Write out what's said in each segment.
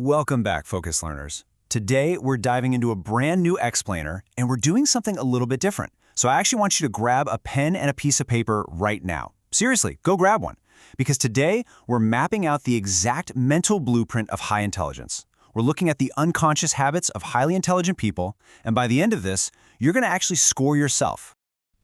Welcome back, Focus Learners. Today, we're diving into a brand new explainer, and we're doing something a little bit different. So I actually want you to grab a pen and a piece of paper right now. Seriously, go grab one. Because today, we're mapping out the exact mental blueprint of high intelligence. We're looking at the unconscious habits of highly intelligent people, and by the end of this, you're going to actually score yourself.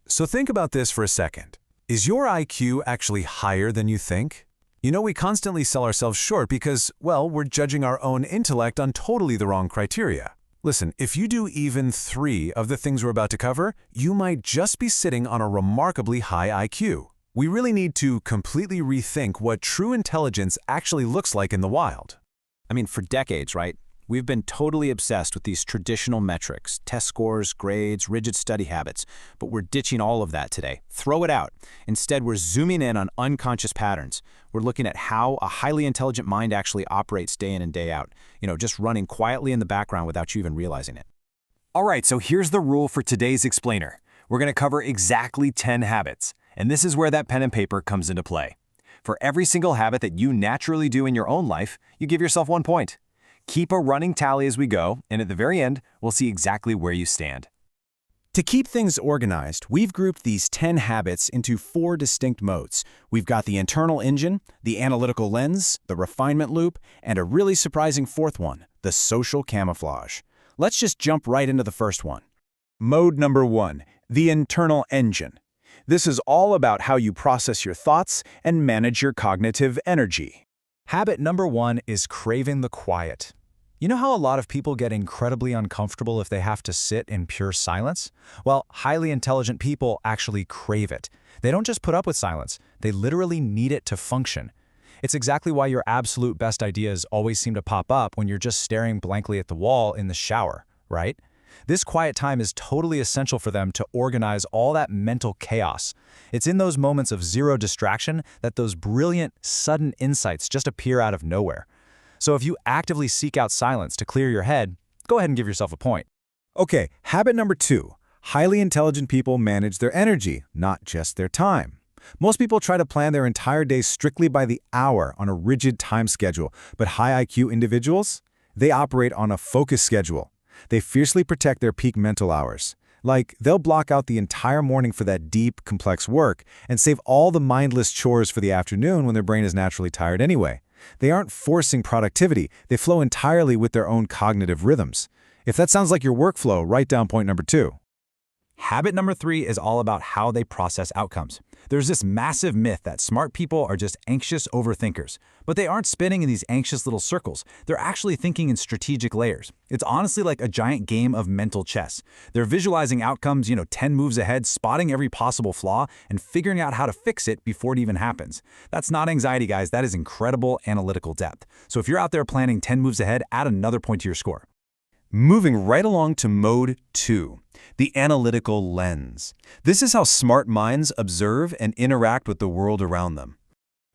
So think about this for a second. Is your IQ actually higher than you think? You know, we constantly sell ourselves short because, well, we're judging our own intellect on totally the wrong criteria. Listen, if you do even 3 of the things we're about to cover, you might just be sitting on a remarkably high IQ. We really need to completely rethink what true intelligence actually looks like in the wild. I mean, for decades, right? We've been totally obsessed with these traditional metrics, test scores, grades, rigid study habits, but we're ditching all of that today. Throw it out. Instead, we're zooming in on unconscious patterns. We're looking at how a highly intelligent mind actually operates day in and day out, just running quietly in the background without you even realizing it. All right, so here's the rule for today's explainer. We're going to cover exactly 10 habits, and this is where that pen and paper comes into play. For every single habit that you naturally do in your own life, you give yourself 1 point. Keep a running tally as we go, and at the very end, we'll see exactly where you stand. To keep things organized, we've grouped these 10 habits into 4 distinct modes. We've got the internal engine, the analytical lens, the refinement loop, and a really surprising 4th one, the social camouflage. Let's just jump right into the first one. Mode number 1, the internal engine. This is all about how you process your thoughts and manage your cognitive energy. Habit number 1 is craving the quiet. You know how a lot of people get incredibly uncomfortable if they have to sit in pure silence? Well, highly intelligent people actually crave it. They don't just put up with silence, they literally need it to function. It's exactly why your absolute best ideas always seem to pop up when you're just staring blankly at the wall in the shower, right? This quiet time is totally essential for them to organize all that mental chaos. It's in those moments of zero distraction that those brilliant, sudden insights just appear out of nowhere. So if you actively seek out silence to clear your head, go ahead and give yourself a point. Okay, habit number 2. Highly intelligent people manage their energy, not just their time. Most people try to plan their entire day strictly by the hour on a rigid time schedule, but high IQ individuals, they operate on a focus schedule. They fiercely protect their peak mental hours. Like, they'll block out the entire morning for that deep, complex work and save all the mindless chores for the afternoon when their brain is naturally tired anyway. They aren't forcing productivity, they flow entirely with their own cognitive rhythms. If that sounds like your workflow, write down point number 2. Habit number 3 is all about how they process outcomes. There's this massive myth that smart people are just anxious overthinkers, but they aren't spinning in these anxious little circles. They're actually thinking in strategic layers. It's honestly like a giant game of mental chess. They're visualizing outcomes, 10 moves ahead, spotting every possible flaw, and figuring out how to fix it before it even happens. That's not anxiety, guys. That is incredible analytical depth. So if you're out there planning 10 moves ahead, add another point to your score. Moving right along to mode 2, the analytical lens. This is how smart minds observe and interact with the world around them.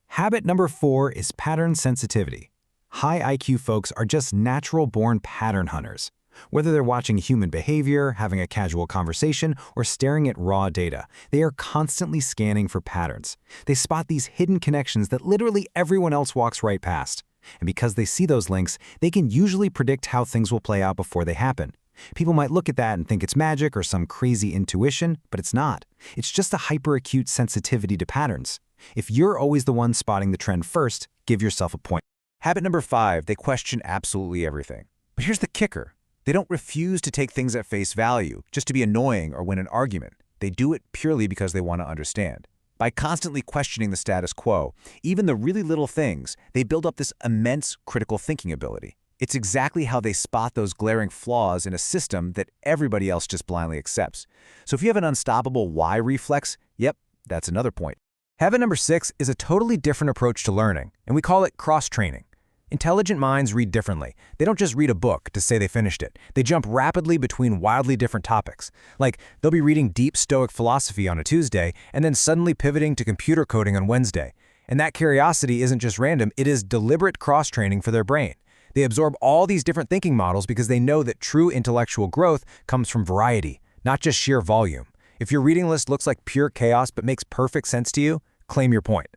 Habit number 4 is pattern sensitivity. High IQ folks are just natural-born pattern hunters. Whether they're watching human behavior, having a casual conversation, or staring at raw data, they are constantly scanning for patterns. They spot these hidden connections that literally everyone else walks right past. And because they see those links, they can usually predict how things will play out before they happen. People might look at that and think it's magic or some crazy intuition, but it's not. It's just a hyper-acute sensitivity to patterns. If you're always the one spotting the trend first, give yourself a point. Habit number 5, they question absolutely everything. But here's the kicker. They don't refuse to take things at face value, just to be annoying or win an argument. They do it purely because they want to understand. By constantly questioning the status quo, even the really little things, they build up this immense critical thinking ability. It's exactly how they spot those glaring flaws in a system that everybody else just blindly accepts. So if you have an unstoppable why reflex, yep, that's another point. Habit number 6 is a totally different approach to learning, and we call it cross-training. Intelligent minds read differently. They don't just read a book to say they finished it. They jump rapidly between wildly different topics. Like, they'll be reading deep Stoic philosophy on a Tuesday and then suddenly pivoting to computer coding on Wednesday. And that curiosity isn't just random, it is deliberate cross-training for their brain. They absorb all these different thinking models because they know that true intellectual growth comes from variety, not just sheer volume. If your reading list looks like pure chaos but makes perfect sense to you, claim your point.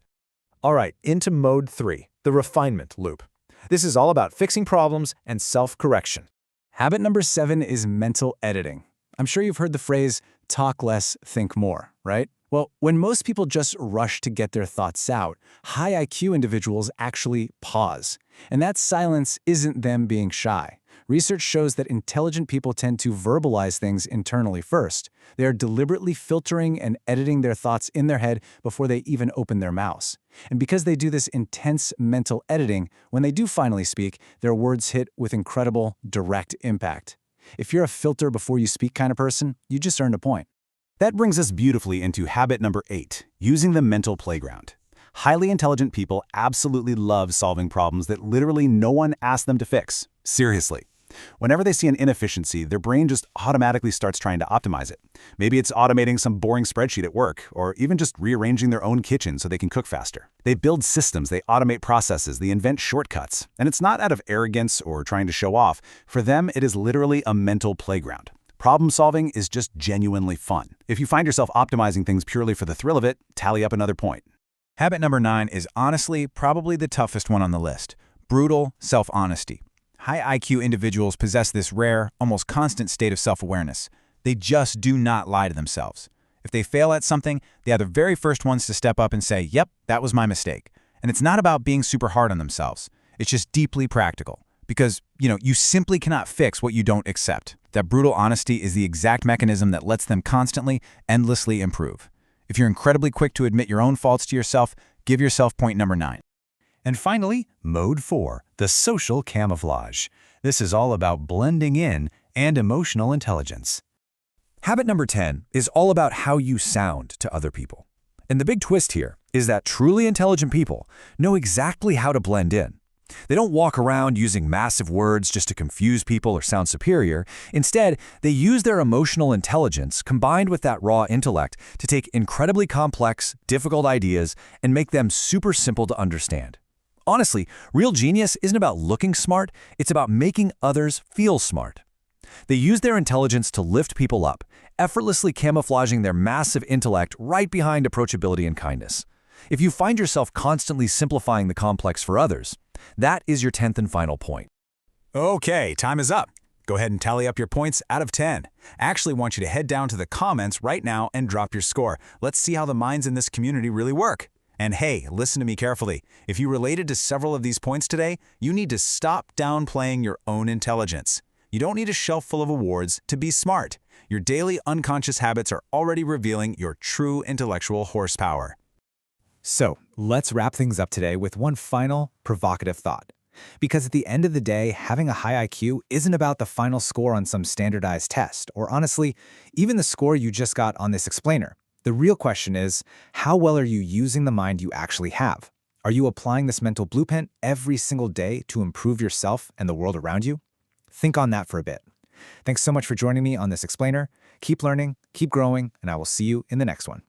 All right, into mode 3, the refinement loop. This is all about fixing problems and self-correction. Habit number 7 is mental editing. I'm sure you've heard the phrase, talk less, think more, right? Well, when most people just rush to get their thoughts out, high IQ individuals actually pause. And that silence isn't them being shy. Research shows that intelligent people tend to verbalize things internally first. They are deliberately filtering and editing their thoughts in their head before they even open their mouths. And because they do this intense mental editing, when they do finally speak, their words hit with incredible, direct impact. If you're a filter before you speak kind of person, you just earned a point. That brings us beautifully into habit number 8, using the mental playground. Highly intelligent people absolutely love solving problems that literally no one asked them to fix. Seriously. Whenever they see an inefficiency, their brain just automatically starts trying to optimize it. Maybe it's automating some boring spreadsheet at work, or even just rearranging their own kitchen so they can cook faster. They build systems, they automate processes, they invent shortcuts. And it's not out of arrogance or trying to show off. For them, it is literally a mental playground. Problem solving is just genuinely fun. If you find yourself optimizing things purely for the thrill of it, tally up another point. Habit number 9 is honestly probably the toughest one on the list. Brutal self-honesty. High IQ individuals possess this rare, almost constant state of self-awareness. They just do not lie to themselves. If they fail at something, they are the very first ones to step up and say, yep, that was my mistake. And it's not about being super hard on themselves. It's just deeply practical. Because, you simply cannot fix what you don't accept. That brutal honesty is the exact mechanism that lets them constantly, endlessly improve. If you're incredibly quick to admit your own faults to yourself, give yourself point number 9. And finally, Mode 4, the social camouflage. This is all about blending in and emotional intelligence. Habit number 10 is all about how you sound to other people. And the big twist here is that truly intelligent people know exactly how to blend in. They don't walk around using massive words just to confuse people or sound superior. Instead, they use their emotional intelligence combined with that raw intellect to take incredibly complex, difficult ideas and make them super simple to understand. Honestly, real genius isn't about looking smart, it's about making others feel smart. They use their intelligence to lift people up, effortlessly camouflaging their massive intellect right behind approachability and kindness. If you find yourself constantly simplifying the complex for others, that is your 10th and final point. Okay, time is up. Go ahead and tally up your points out of 10. I actually want you to head down to the comments right now and drop your score. Let's see how the minds in this community really work. And hey, listen to me carefully. If you related to several of these points today, you need to stop downplaying your own intelligence. You don't need a shelf full of awards to be smart. Your daily unconscious habits are already revealing your true intellectual horsepower. So, let's wrap things up today with one final, provocative thought. Because at the end of the day, having a high IQ isn't about the final score on some standardized test, or honestly, even the score you just got on this explainer. The real question is, how well are you using the mind you actually have? Are you applying this mental blueprint every single day to improve yourself and the world around you? Think on that for a bit. Thanks so much for joining me on this explainer. Keep learning, keep growing, and I will see you in the next one.